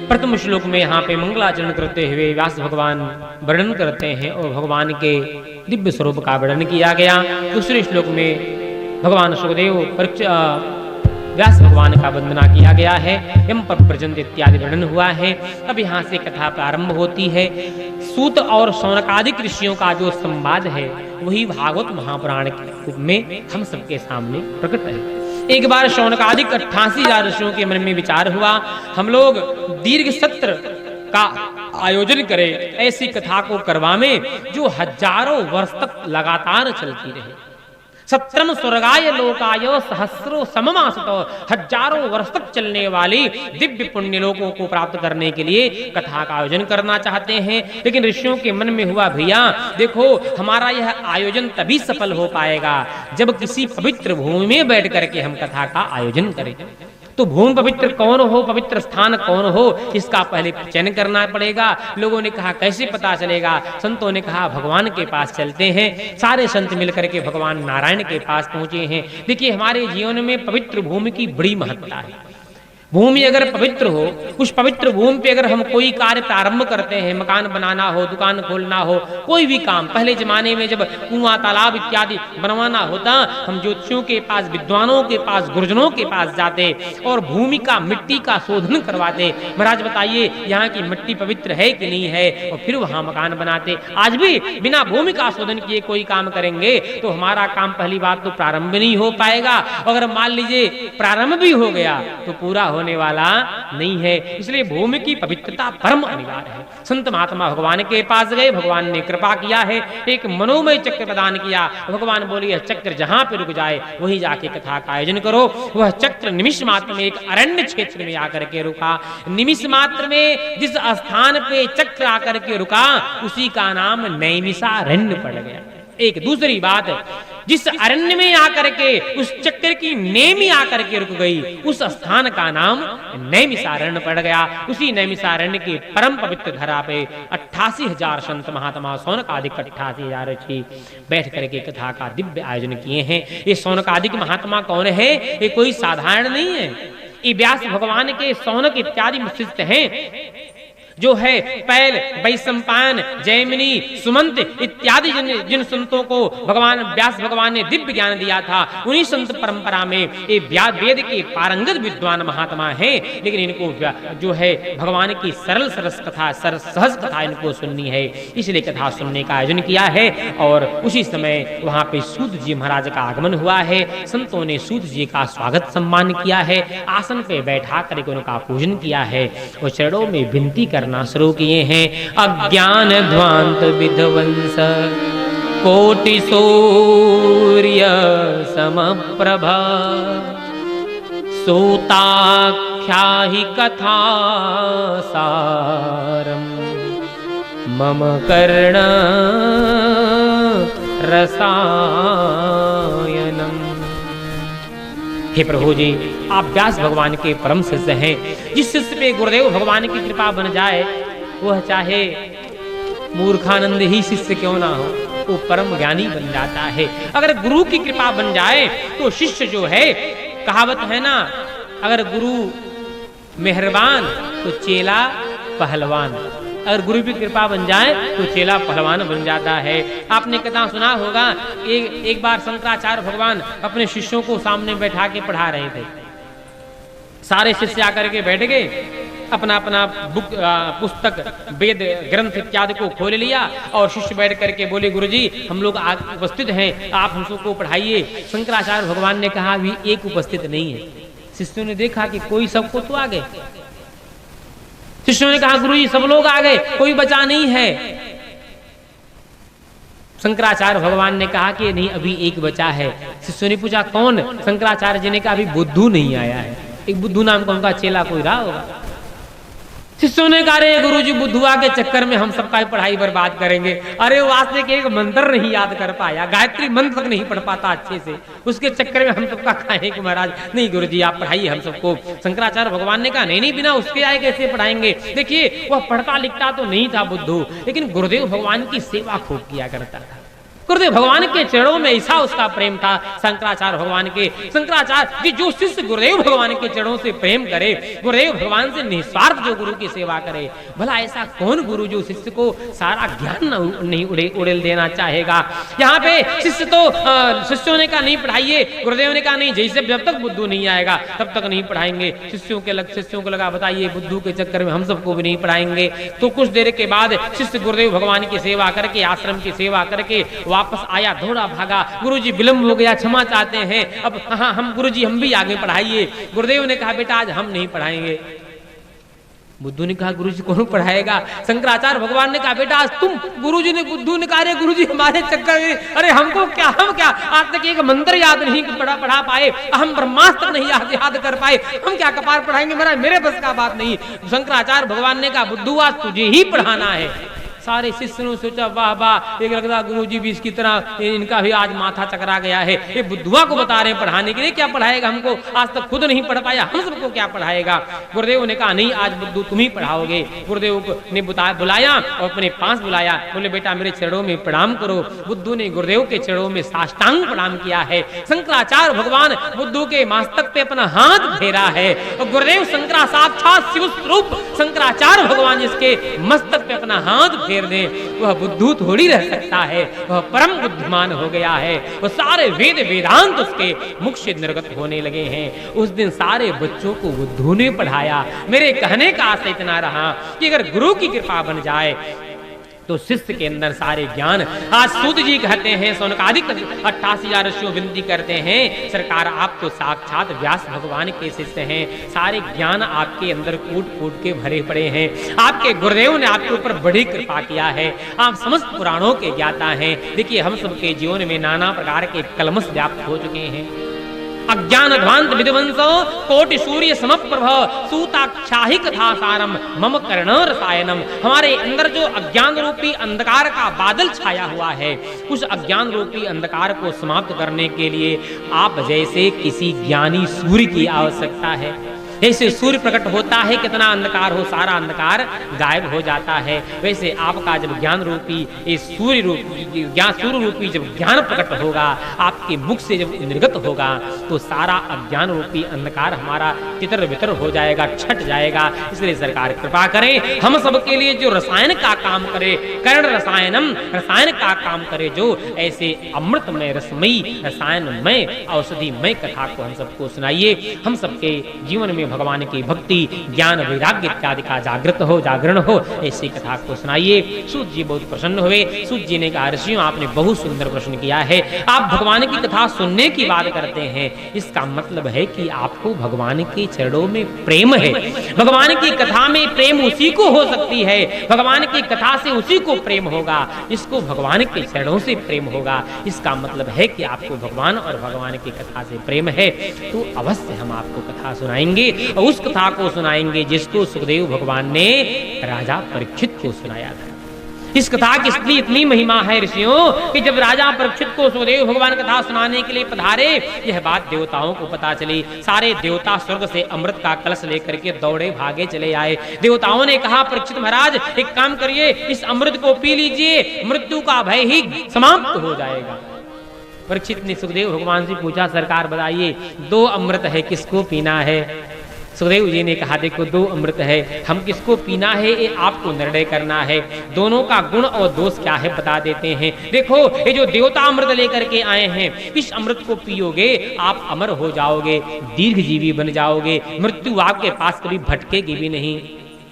प्रथम श्लोक में यहाँ पे मंगलाचरण करते हुए व्यास भगवान वर्णन करते हैं और भगवान के दिव्य स्वरूप का वर्णन किया गया। दूसरे श्लोक में भगवान सुखदेव व्यास भगवान का वंदना किया गया है, यम पर प्रजंत इत्यादि वर्णन हुआ है। अब यहाँ से कथा प्रारंभ होती है। सूत और शौनकादिक ऋषियों का जो संवाद है वही भागवत महापुराण के रूप में हम सबके सामने प्रकट है। एक बार शौनकादिक 88,000 ऋषियों के मन में विचार हुआ, हम लोग दीर्घ सत्र का आयोजन करें, ऐसी कथा को करवाएं जो हजारों वर्ष तक लगातार चलती रहे। सत्रम स्वर्गाय लोकाय सहस्रो सममासतो, हजारों वर्ष तक चलने वाली दिव्य पुण्य लोकों को प्राप्त करने के लिए कथा का आयोजन करना चाहते हैं। लेकिन ऋषियों के मन में हुआ, भैया देखो हमारा यह आयोजन तभी सफल हो पाएगा जब किसी पवित्र भूमि में बैठ करके हम कथा का आयोजन करें। तो भूमि पवित्र कौन हो, पवित्र स्थान कौन हो, इसका पहले चयन करना पड़ेगा। लोगों ने कहा कैसे पता चलेगा? संतों ने कहा भगवान के पास चलते हैं। सारे संत मिलकर के भगवान नारायण के पास पहुंचे हैं। देखिए हमारे जीवन में पवित्र भूमि की बड़ी महत्ता है। भूमि अगर पवित्र हो, उस पवित्र भूमि पे अगर हम कोई कार्य प्रारंभ करते हैं, मकान बनाना हो, दुकान खोलना हो, कोई भी काम, पहले जमाने में जब कुआं तालाब इत्यादि बनवाना होता, हम ज्योतिषियों के पास, विद्वानों के पास, गुरुजनों के पास जाते और भूमि का, मिट्टी का शोधन करवाते। महाराज बताइए यहाँ की मिट्टी पवित्र है कि नहीं है, और फिर वहां मकान बनाते। आज भी बिना भूमि का शोधन किए कोई काम करेंगे तो हमारा काम पहली बात तो प्रारंभ नहीं हो पाएगा। अगर मान लीजिए प्रारंभ भी हो गया तो पूरा होने वाला नहीं है। इसलिए भूमि की पवित्रता परम अनिवार्य है। संत महात्मा भगवान के पास गए, भगवान ने कृपा किया है, एक मनोमय चक्र प्रदान किया। भगवान बोले यह चक्र जहां पे रुक जाए वहीं जाके कथा का आयोजन करो। वह चक्र निमिष मात्र में एक अरण्य क्षेत्र में आकर के रुका। निमिष मात्र में जिस स्थान पे चक्र आकर के रुका उसी का नाम नैमिषारण्य पड़ गया। एक दूसरी बात, जिस अरण्य में आकर के उस चक्र की नेमी आकर के रुक गई, उस स्थान का नाम नैमिषारण्य पड़ गया। उसी नैमिषारण्य के परम पवित्र धरा पे 88,000 संत महात्मा शौनकादिक 88,000 ऋषि बैठ करके कथा का दिव्य आयोजन किए हैं। ये शौनकादिक महात्मा कौन है? ये कोई साधारण नहीं है। ये व्यास भगवान के शौनक इत्यादि शिष्य हैं, जो है पैल, वैशंपायन, जैमिनी, सुमंत इत्यादि जिन संतों को भगवान व्यास भगवान ने दिव्य ज्ञान दिया था, उन्हीं संत परंपरा में ये वेद के पारंगत विद्वान महात्मा हैं। लेकिन इनको जो है भगवान की सरल सरस कथा, सहज कथा इनको सुननी है, इसलिए कथा सुनने का आयोजन किया है। और उसी समय वहां पे सूत जी महाराज का आगमन हुआ है। संतों ने सूत जी का स्वागत सम्मान किया है, आसन पे बैठा करके उनका पूजन किया है और चरणों में विनती करना शुरू किए हैं। अज्ञान ध्वांत विध्वंस कोटि सूर्य समप्रभा, सूताख्या हि कथा सारम, मम कर्ण रसायनम। हे प्रभु जी, आप व्यास भगवान के परम शिष्य हैं। जिस शिष्य पे गुरुदेव भगवान की कृपा बन जाए, वह चाहे मूर्खानंद ही शिष्य क्यों ना हो, वो परम ज्ञानी बन जाता है। अगर गुरु की कृपा बन जाए तो शिष्य जो है, कहावत है ना, अगर गुरु मेहरबान तो चेला पहलवान। अगर गुरु की कृपा बन जाए तो चेला पहलवान बन जाता है। आपने कथा सुना होगा, एक बार शंकराचार्य भगवान अपने शिष्यों को सामने बैठा के पढ़ा रहे थे। सारे शिष्य आकर के बैठ गए, अपना अपना पुस्तक, वेद ग्रंथ इत्यादि को खोल लिया और शिष्य बैठ करके बोले, गुरुजी हम लोग उपस्थित हैं, आप हम सबको पढ़ाइए। शंकराचार्य भगवान ने कहा अभी एक उपस्थित नहीं है। शिष्यों ने देखा कि कोई सबको तो आ गए। शिष्यों ने कहा गुरुजी सब लोग आ गए, कोई बचा नहीं है। शंकराचार्य भगवान ने कहा कि नहीं अभी एक बचा है। शिष्यों ने पूछा कौन? शंकराचार्य जी ने कहा अभी बुद्धू नहीं आया है। एक बुद्धू नाम का उनका चेला कोई रहा होगा। शिष्यों ने कहा अरे गुरुजी बुद्धुआ के चक्कर में हम सबका पढ़ाई बर्बाद करेंगे। अरे वो आज एक मंत्र नहीं याद कर पाया, गायत्री मंत्र तक नहीं पढ़ पाता अच्छे से, उसके चक्कर में हम सबका खाएंगे महाराज। नहीं गुरुजी आप पढ़ाइए हम सबको। शंकराचार्य भगवान ने कहा नहीं नहीं, बिना उसके आए कैसे पढ़ाएंगे। देखिए वह पढ़ता लिखता तो नहीं था बुद्धू, लेकिन गुरुदेव भगवान की सेवा खूब किया करता था। गुरुदेव भगवान के चरणों में ऐसा उसका प्रेम था शंकराचार्य भगवान के। शंकराचार्य जी जो शिष्य गुरुदेव भगवान के चरणों से प्रेम करे, गुरुदेव भगवान से निस्वार्थ जो गुरु की सेवा करे, भला ऐसा कौन गुरु जो शिष्य को सारा ज्ञान नहीं उड़ेल देना चाहेगा। यहाँ पे शिष्य तो शिष्यों ने कहा नहीं पढ़ाइए, गुरुदेव ने कहा नहीं, जैसे जब तक बुद्धू नहीं आएगा तब तक नहीं पढ़ाएंगे। शिष्यों को लगा बताइए बुद्धू के चक्कर में हम सबको भी नहीं पढ़ाएंगे। तो कुछ देर के बाद शिष्य गुरुदेव भगवान की सेवा करके, आश्रम की सेवा करके वापस आया, दौड़ा भागा, गुरुजी विलंब हो गया, क्षमा चाहते हैं, अब हाँ हम गुरुजी हम भी आगे पढ़ाइए। गुरुदेव ने कहा बेटा आज हम नहीं पढ़ाएंगे। बुद्धू ने कहा गुरुजी कौन पढ़ाएगा? शंकराचार्य भगवान ने कहा बेटा आज तुम। गुरुजी ने बुद्धू ने कहा अरे गुरुजी हमारे चक्कर में, अरे हमको क्या, हम क्या आज तक एक मंत्र याद नहीं पढ़ा पाए, हम ब्रह्मास्त्र नहीं याद कर पाए, हम क्या कपार पढ़ाएंगे, मेरे बस का बात नहीं। शंकराचार्य भगवान ने कहा बुद्धू आज तुझे ही पढ़ाना है। सारे शिष्य ने सोचा वाह वाह, एक लगता गुरुजी भी इसकी तरह इनका भी आज माथा चकरा गया है, ये बुद्धुआ को बता रहे हैं पढ़ाने के लिए, क्या पढ़ाएगा हमको, आज तक खुद नहीं पढ़ पाया, हम सबको क्या पढ़ाएगा। गुरुदेव ने कहा नहीं आज बुद्धू तुम ही पढ़ाओगे। गुरुदेव ने बुलाया और अपने पास बुलाया, बोले बेटा मेरे चरणों में प्रणाम करो। बुद्धू ने गुरुदेव के चरणों में साष्टांग प्रणाम किया है। शंकराचार्य भगवान बुद्धू के मस्तक पे अपना हाथ फेरा है और गुरुदेव शंकरा साक्षात शिव स्वरूप शंकराचार्य भगवान जिसके मस्तक पे अपना हाथ फेर दे, वह बुद्धू थोड़ी रह सकता है, वह परम बुद्धिमान हो गया है। वह सारे वेद वेदांत उसके मुख से निर्गत होने लगे हैं। उस दिन सारे बच्चों को बुद्धू ने पढ़ाया। मेरे कहने का आशय इतना रहा कि अगर गुरु की कृपा बन जाए तो शिष्य के अंदर सारे ज्ञान। आज सूत जी कहते हैं, शौनकादिक 88,000 ऋषियों विनती करते हैं सरकार आप तो साक्षात व्यास भगवान के शिष्य हैं, सारे ज्ञान आपके अंदर कूट कूट के भरे पड़े हैं। आपके गुरुदेव ने आपके ऊपर बड़ी कृपा किया है, आप समस्त पुराणों के ज्ञाता हैं। देखिए हम सबके जीवन में नाना प्रकार के कलमश व्याप्त हो चुके हैं, अज्ञान ध्वांत विध्वंसो कोटि सूर्य समप्रभ सूताक्षाहि कथा सारम मम कर्ण रसायनम। हमारे अंदर जो अज्ञान रूपी अंधकार का बादल छाया हुआ है, उस अज्ञान रूपी अंधकार को समाप्त करने के लिए आप जैसे किसी ज्ञानी सूर्य की आवश्यकता है। जैसे सूर्य प्रकट होता है, कितना अंधकार हो सारा अंधकार गायब हो जाता है, वैसे आपका जब ज्ञान रूपी सूर्य रूपी जब ज्ञान प्रकट होगा, आपके मुख से जब निर्गत होगा, तो सारा अज्ञान रूपी अंधकार हमारा तितर बितर हो जाएगा, छट जाएगा। इसलिए सरकार कृपा करें, हम सबके लिए जो रसायन का काम करे, कर्ण रसायनम, रसायन का काम करे, जो ऐसे अमृतमय रसमयी रसायनमय औषधिमय कथा को हम सबको सुनाइए। हम सबके जीवन में भगवान की भक्ति ज्ञान वैराग्य इत्यादि का जागृत हो, जागरण हो, ऐसी कथा को सुनाइए। सूत जी बहुत प्रसन्न हुए। सूत जी ने कहा, ऋषियों आपने बहुत सुंदर प्रश्न किया है, आप भगवान की कथा सुनने की बात करते हैं, इसका मतलब है कि आपको भगवान के चरणों में प्रेम है। भगवान की कथा में प्रेम उसी को हो सकती है, भगवान की कथा से उसी को प्रेम होगा, इसको भगवान के चरणों से प्रेम होगा। इसका मतलब है कि आपको भगवान और भगवान की कथा से प्रेम है, तो अवश्य हम आपको कथा सुनाएंगे, और उस कथा को सुनाएंगे जिसको सुखदेव भगवान ने राजा परीक्षित को सुनाया था। इस कथा की इतनी महिमा है ऋषियों कि जब राजा परीक्षित को सुखदेव भगवान कथा सुनाने के लिए पधारे, यह बात देवताओं को पता चली। सारे देवता स्वर्ग से अमृत का कलश लेकर के दौड़े भागे चले आए। देवताओं ने कहा, परीक्षित महाराज एक काम करिए, इस अमृत को पी लीजिए, मृत्यु का भय ही समाप्त हो जाएगा। परीक्षित ने सुखदेव भगवान से पूछा, सरकार बताइए, 2 अमृत है, किसको पीना है? सुखदेव जी ने कहा, देखो 2 अमृत है, हम किसको पीना है ये आपको निर्णय करना है। दोनों का गुण और दोष क्या है बता देते हैं। देखो, ये जो देवता अमृत लेकर के आए हैं, इस अमृत को पियोगे आप अमर हो जाओगे, दीर्घ जीवी बन जाओगे, मृत्यु आपके पास कभी भटकेगी भी नहीं।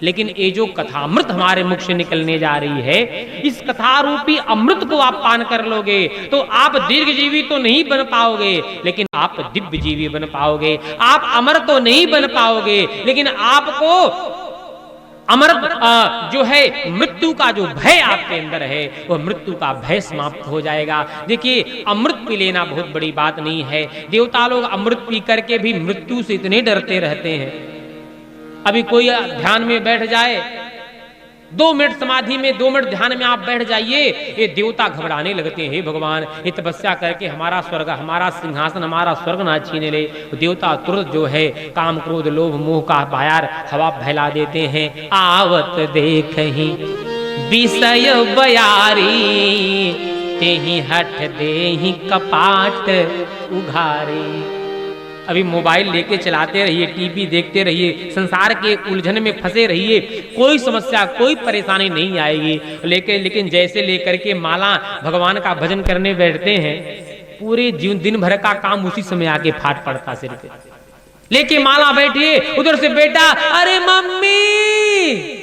लेकिन ये जो कथामृत हमारे मुख से निकलने जा रही है, इस कथा रूपी अमृत को आप पान कर लोगे तो आप दीर्घ जीवी तो नहीं बन पाओगे, लेकिन आप दिव्य जीवी बन पाओगे। आप अमर तो नहीं बन पाओगे, लेकिन आपको अमर जो है मृत्यु का जो भय आपके अंदर है, वह मृत्यु का भय समाप्त हो जाएगा। देखिए, अमृत पी लेना बहुत बड़ी बात नहीं है। देवता लोग अमृत पी करके भी मृत्यु से इतने डरते रहते हैं। अभी कोई ध्यान में बैठ जाए, 2 मिनट समाधि में, 2 मिनट ध्यान में आप बैठ जाइए, ये देवता घबराने लगते हैं, भगवान ये तपस्या करके हमारा स्वर्ग, हमारा सिंहासन, हमारा स्वर्ग ना छीने ले। देवता तुरंत जो है काम क्रोध लोभ मोह का बायार हवा फैला देते हैं। आवत देखहि विषय बयारी, तेहि हठ देहि कपाट उघारी। अभी मोबाइल लेके चलाते रहिए, टीवी देखते रहिए, संसार के उलझन में फंसे रहिए, कोई समस्या कोई परेशानी नहीं आएगी। लेकिन जैसे लेकर के माला भगवान का भजन करने बैठते हैं, पूरे जीवन दिन भर का काम उसी समय आके फाट पड़ता सिर पे। लेके माला बैठिए, उधर से बेटा, अरे मम्मी,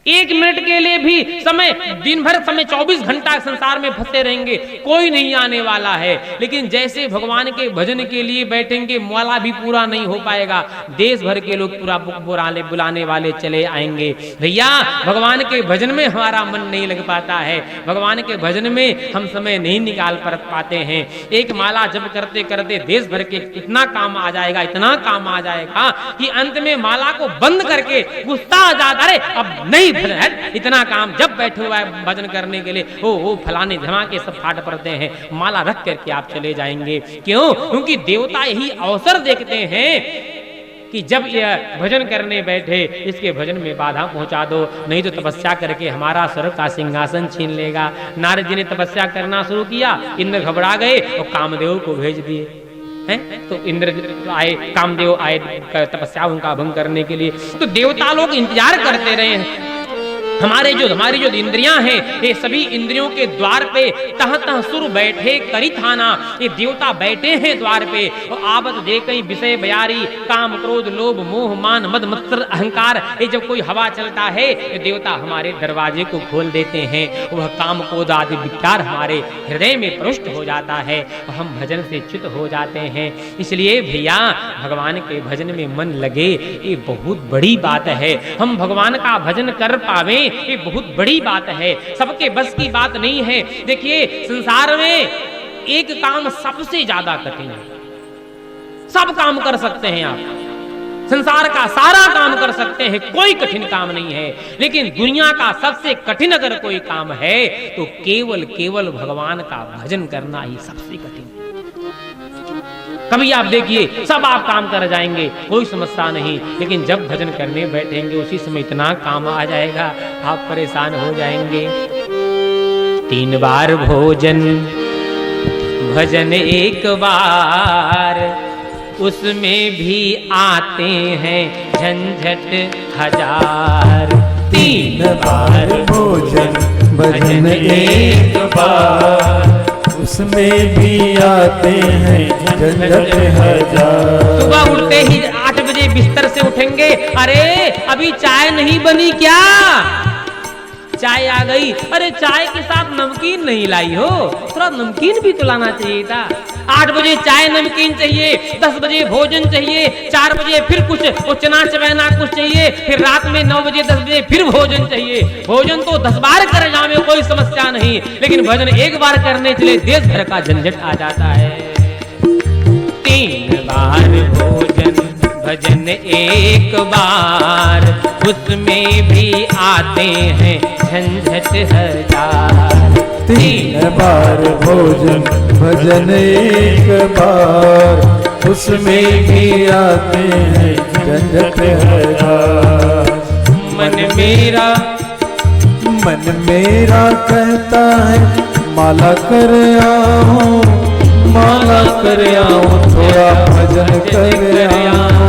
1 मिनट के लिए भी समय, दिन भर समय 24 घंटा संसार में फंसे रहेंगे, कोई नहीं आने वाला है। लेकिन जैसे भगवान के भजन के लिए बैठेंगे, माला भी पूरा नहीं हो पाएगा, देश भर के लोग पूरा बुलाने वाले चले आएंगे। भैया, भगवान के भजन में हमारा मन नहीं लग पाता है, भगवान के भजन में हम समय नहीं निकाल पाते हैं। एक माला जब करते करते देश भर के इतना काम आ जाएगा, इतना काम आ जाएगा कि अंत में माला को बंद करके गुस्सा आ जाता है, अब नहीं इतना काम, जब बैठे हुआ है भजन करने के लिए, ओ फलाने धमाके सब फाट पड़ते हैं, माला रख करके आप चले जाएंगे। क्यों? क्योंकि देवता यही अवसर देखते हैं कि जब यह भजन करने बैठे, इसके भजन में बाधा पहुंचा दो, नहीं तो तपस्या करके हमारा स्वर्ग का सिंहासन छीन लेगा। नारद जी ने तपस्या करना शुरू किया, इंद्र घबरा गए और कामदेव को भेज दिए हैं। तो इंद्र आए, कामदेव आए तपस्या उनका भंग करने के लिए। तो देवता लोग इंतजार करते रहे हैं। हमारी जो इंद्रियां हैं, ये सभी इंद्रियों के द्वार पे तह तह सुर बैठे करी थाना, ये देवता बैठे हैं द्वार पे। और आवत देखई विषय बयारी, काम क्रोध लोभ मोह मान मद मत्सर अहंकार, ये जब कोई हवा चलता है, ये देवता हमारे दरवाजे को खोल देते हैं। वह काम क्रोध आदि विकार हमारे हृदय में प्रविष्ट हो जाता है, और हम भजन से च्युत हो जाते हैं। इसलिए भैया, भगवान के भजन में मन लगे, ये बहुत बड़ी बात है। हम भगवान का भजन कर पावे, ये बहुत बड़ी बात है, सबके बस की बात नहीं है। देखिए, संसार में एक काम सबसे ज्यादा कठिन है। सब काम कर सकते हैं आप, संसार का सारा काम कर सकते हैं, कोई कठिन काम नहीं है, लेकिन दुनिया का सबसे कठिन अगर कोई काम है तो केवल केवल भगवान का भजन करना ही सबसे कठिन है। कभी आप देखिए सब आप काम कर जाएंगे, कोई समस्या नहीं, लेकिन जब भजन करने बैठेंगे उसी समय इतना काम आ जाएगा, आप परेशान हो जाएंगे। 3 बार भोजन भजन एक बार, उसमें भी आते हैं झंझट हजार। 3 बार भोजन भजन एक बार, उसमें भी आते हैं झंझट हजार। सुबह उठते ही 8 बजे बिस्तर से उठेंगे, अरे अभी चाय नहीं बनी क्या? चाय आ गई, अरे चाय के साथ नमकीन नहीं लाई हो, थोड़ा नमकीन भी तो लाना चाहिए था। 8 बजे चाय नमकीन चाहिए, 10 बजे भोजन चाहिए, 4 बजे फिर कुछ चना चबैना कुछ चाहिए, फिर रात में 9 बजे 10 बजे फिर भोजन चाहिए। भोजन तो 10 बार कर जावे कोई समस्या नहीं, लेकिन भजन एक बार करने चले देश भर का झंझट आ जाता है। 3 बार भोजन भजन एक बार, उसमें भी आते हैं झंझट हजार। 3 बार भोजन भजन एक बार, उसमें भी आते हैं झंझट हजार। मन मेरा कहता है माला कर आओ, माला कर आओ, थोड़ा भजन कर आओ।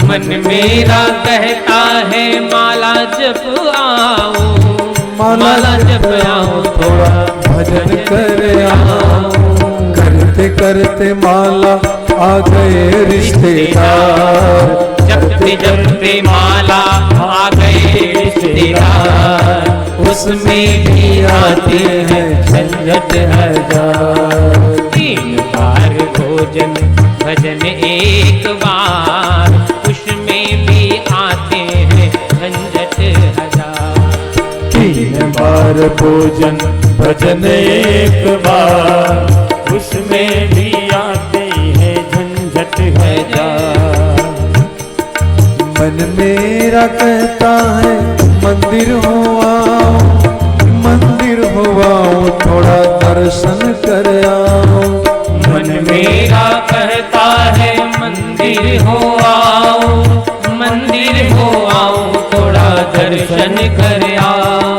मन मेरा कहता है माला जप आओ, माला जप आओ, थोड़ा भजन कर आओ। करते करते माला आ गए रिश्तेदार, जपते जपते माला आ गए रिश्तेदार, उसमें भी आते हैं झंझट हजार। 3 बार भोजन भजन एक बार, उसमें भी आते हैं झंझट हजार। 3 बार भोजन भजन एक बार, उसमें भी आते हैं झंझट हजार। मन मेरा कहता है मंदिर हो आओ, मंदिर हो आओ, थोड़ा दर्शन कर आओ। मन मेरा कहता है मंदिर हो आओ, मंदिर हो आओ, थोड़ा दर्शन कर आओ।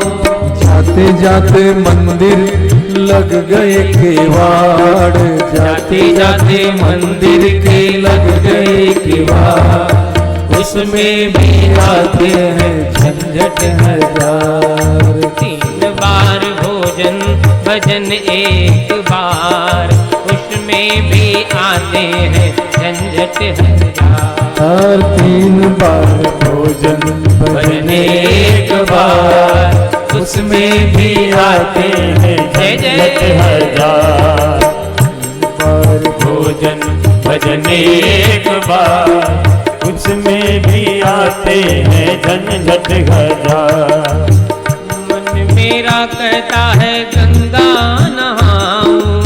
जाते जाते मंदिर लग गए केवाड़, जाते जाते मंदिर के लग गए केवाड़, उसमें भी आते हैं झंझट हजार। 3 बार भोजन भजन एक बार, उसमें भी आते हैं झंझट हजार। 3 बार भोजन भजन एक बार, उसमें भी आते हैं झंझट हजार। 3 बार भोजन भजन एक बार, उसमें भी आते हैं झंझट हजार। मन मेरा कहता है गंगा नहाऊं,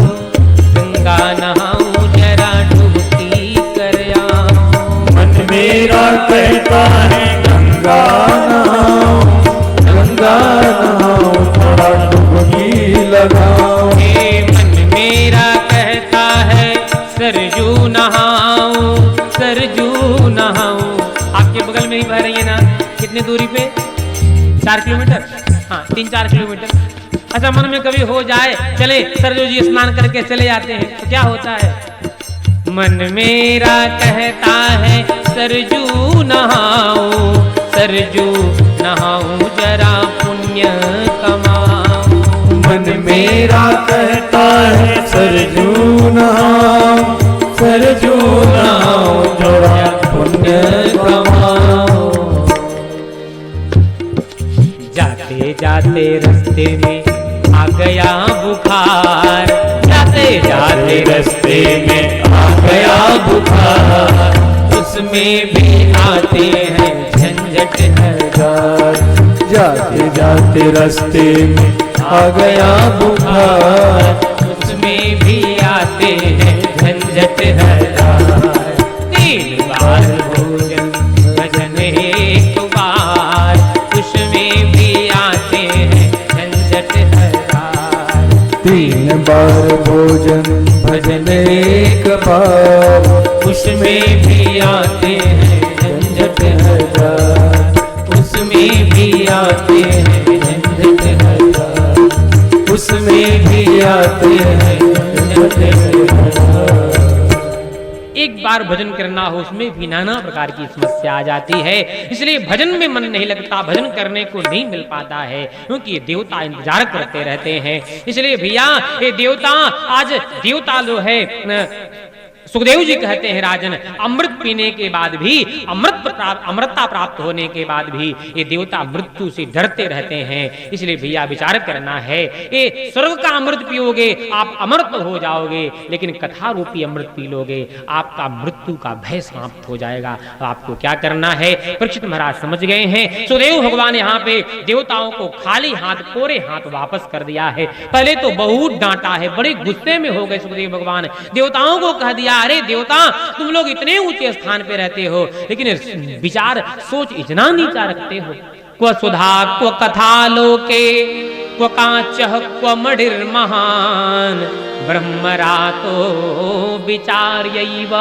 गंगा नहाऊं, जरा डुबकी कर आऊं। मन मेरा कहता है गंगा नहाओ, गंगा नहाओ, थोड़ा डुबकी लगाओ। मन मेरा कहता है सरजू नहाऊं, सरजू नहाऊं। आपके बगल में ही बह रही है ना, कितनी दूरी पे? 4 किलोमीटर, हाँ 3-4 किलोमीटर। अच्छा मन में कभी हो जाए चले सरजू जी स्नान करके चले जाते हैं तो क्या होता है? मन मेरा कहता है सरजू नहाऊं, सरजू नहाऊं, जरा पुण्य कमाऊं। मन मेरा कहता है सरजू नहाओ, सरजू नहाओ, थोड़ा पुण्य कमाओ। जाते जाते रास्ते में आ गया बुखार, जाते जाते रास्ते में आ गया बुखार, उसमें भी आते हैं झंझट हजार। जाते जाते रास्ते में आ गया बुखार, उसमें भी आते हैं झंझट हजार। 3 बार भोजन भजन एक बार, उसमें भी आते हैं झंझट हजार। 3 बार भोजन भजन एक बार, उसमें भी आते हैं झंझट हजार, उसमें भी आते हैं झंझट हजार, उसमें भी आते हैं झंझट हजार। एक बार भजन करना हो उसमें भी नाना प्रकार की समस्या आ जाती है, इसलिए भजन में मन नहीं लगता, भजन करने को नहीं मिल पाता है, क्योंकि ये देवता इंतजार करते रहते हैं। इसलिए भैया ये देवता, आज देवता जो है सुखदेव जी कहते हैं राजन, अमृत पीने के बाद भी, अमृतता प्राप्त होने के बाद भी ये देवता मृत्यु से डरते रहते हैं। इसलिए भैया विचार करना है, ये स्वर्ग का अमृत पियोगे आप अमृत हो जाओगे, लेकिन कथा रूपी अमृत पी लोगे आपका मृत्यु का भय समाप्त हो जाएगा। अब आपको क्या करना है, परीक्षित महाराज समझ गए हैं। सुखदेव भगवान यहाँ पे देवताओं को खाली हाथ, कोरे हाथ वापस कर दिया है। पहले तो बहुत डांटा है, बड़े गुस्से में हो गए सुखदेव भगवान, देवताओं को कह दिया, अरे देवता तुम लोग इतने ऊंचे स्थान पे रहते हो, लेकिन विचार सोच इतना नीचा रखते हो। क्व सुधा क्व कथा लोके क्व कांचः क्व मणिर् महान, ब्रह्मरातो विचार्यैव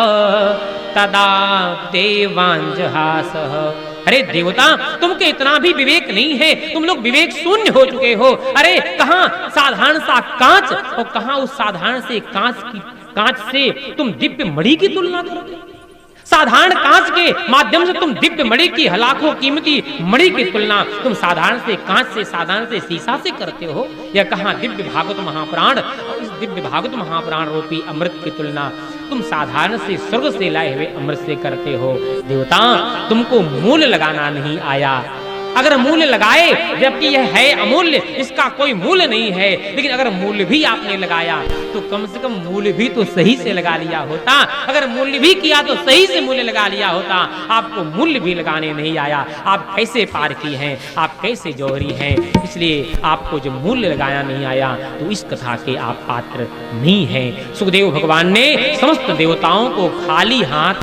तदा देवांजहासः। अरे देवता तुमके इतना भी विवेक नहीं है, तुम लोग विवेक शून्य हो चुके हो। अरे कहां साधारण सा कांच और कहां उस साधारण से कांच से तुम दिव्य मणि की तुलना करोगे। साधारण कांच के माध्यम से तुम दिव्य मणि की, लाखों कीमती मणि की तुलना तुम साधारण से कांच से, साधारण से शीशा से करते हो। या कहां दिव्य भागवत महापुराण, और इस दिव्य भागवत महापुराण रूपी अमृत की तुलना तुम साधारण से स्वर्ग से लाए हुए अमृत से करते हो। देवता तुमको मूल्य लगाना नहीं आया। अगर मूल्य लगाए, जबकि यह है अमूल्य, इसका कोई मूल्य नहीं है, लेकिन अगर मूल्य भी आपने लगाया तो कम से कम मूल्य भी तो सही से लगा लिया होता। अगर मूल्य भी किया तो सही से मूल्य लगा लिया होता। आपको मूल्य भी लगाने नहीं आया। आप कैसे पारखी हैं, आप कैसे जौहरी हैं, इसलिए आपको जो मूल्य लगाया नहीं आया तो इस कथा के आप पात्र नहीं हैं। सुखदेव भगवान ने समस्त देवताओं को खाली हाथ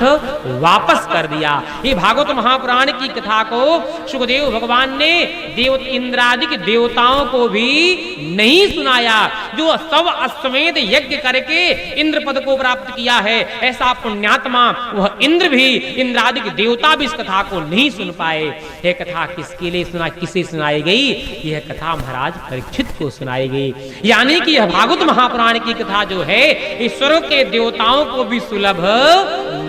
वापस कर दिया। ये भागवत महापुराण की कथा को सुखदेव भगवान ने इंद्रादिक देवताओं को भी नहीं सुनाया। जो सब अश्वमेध यज्ञ करके इंद्र पद को प्राप्त किया है, ऐसा पुण्यात्मा वह इंद्र भी, इंद्रादिक देवता भी इस कथा को नहीं सुन पाए। यह कथा किसके लिए किसे सुनाई गई? यह कथा महाराज परीक्षित को सुनाई गई। यानी कि यह भागवत महापुराण की कथा जो है ईश्वर के देवताओं को भी सुलभ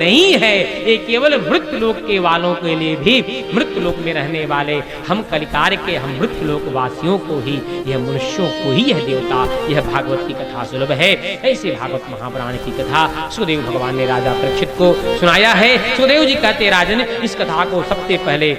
नहीं है। ये केवल मृत्यु लोक के वालों के लिए भी, मृत्यु लोक में रहने वाले हम कलिकार के, हम मृत्यु लोक वासियों को ही, यह मनुष्यों को ही यह देवता, यह भागवत की कथा सुलभ है। ऐसे भागवत महापुराण की कथा सुखदेव भगवान ने राजा परीक्षित को सुनाया है। सुखदेव जी कहते, राजन इस कथा को सबसे पहले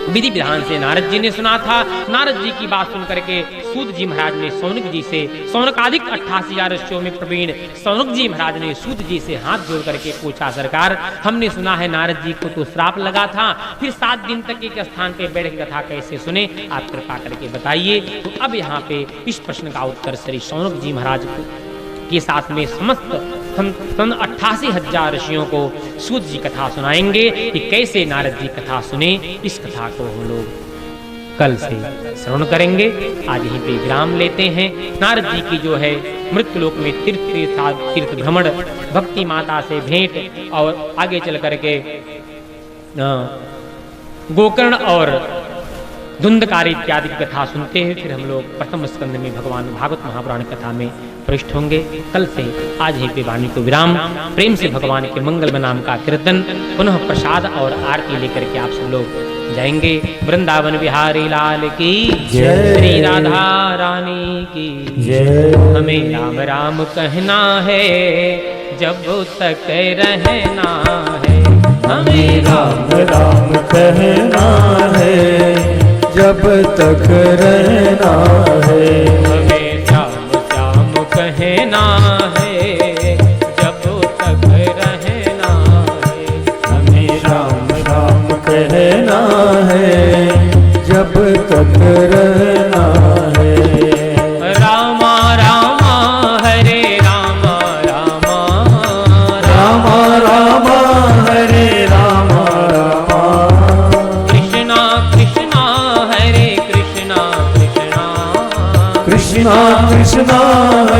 विधि विधान से नारद जी ने सुना था। नारद जी की बात सुनकर के सूत जी महाराज ने सौनक जी से, सौनकादिक 88,000 ऋषियों में प्रवीण सौनक जी महाराज ने सूत जी से हाथ जोड़ करके पूछा, सरकार हमने सुना है नारद जी को तो श्राप लगा था, फिर 7 दिन तक एक स्थान पे बैठ के कथा कैसे सुने, आप कृपा करके बताइए। तो अब यहाँ पे इस प्रश्न का उत्तर श्री सौनक जी महाराज के साथ में समस्त 88,000 ऋषियों को सूत जी कथा सुनाएंगे कि कैसे नारद जी कथा सुने। इस कथा को हम लोग कल से श्रवण करेंगे। आज यहीं पे विराम लेते हैं। नारद जी की जो है मृत्युलोक में तीर्थ भ्रमण, भक्ति माता से भेंट और आगे चल करके गोकर्ण और धुंधकारी इत्यादि की कथा सुनते हैं। फिर हम लोग प्रथम स्कंद में भगवान भागवत महापुराण कथा में प्रविष्ट होंगे। कल से आज ही पे वाणी को विराम। प्रेम से भगवान के मंगल नाम का कीर्तन, पुनः प्रसाद और आरती लेकर के आप सब लोग जाएंगे। वृंदावन बिहारी लाल की जय, श्री राधा रानी की जय। हमें राम राम कहना है जब तक रहना है, हमें राम राम कहना है जब तक रहना है। हमें श्याम श्याम कहना है जब तक रहना है। हमें राम राम कहना है जब तक रहना है। रामा रामा हरे रामा रामा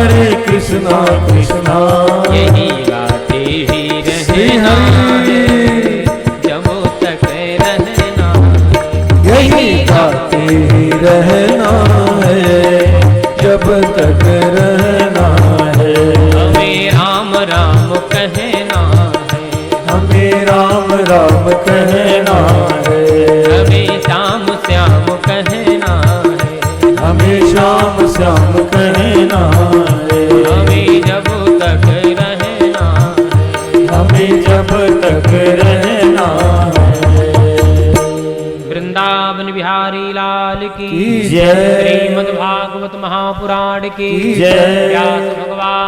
हरे कृष्णा कृष्णा यही गाते ही रहना है जब तक रहना, यही गाते ही रहना है जब तक रहना है। हमें राम राम कहना है, हमें राम राम कहना है, हमें श्याम श्याम कहना है, हमें श्याम श्याम कहना है। हमें जब तक रहना है, हमें जब तक रहना है। वृंदावन बिहारी लाल की जय। श्रीमद् भागवत महापुराण की जय। व्यास भगवान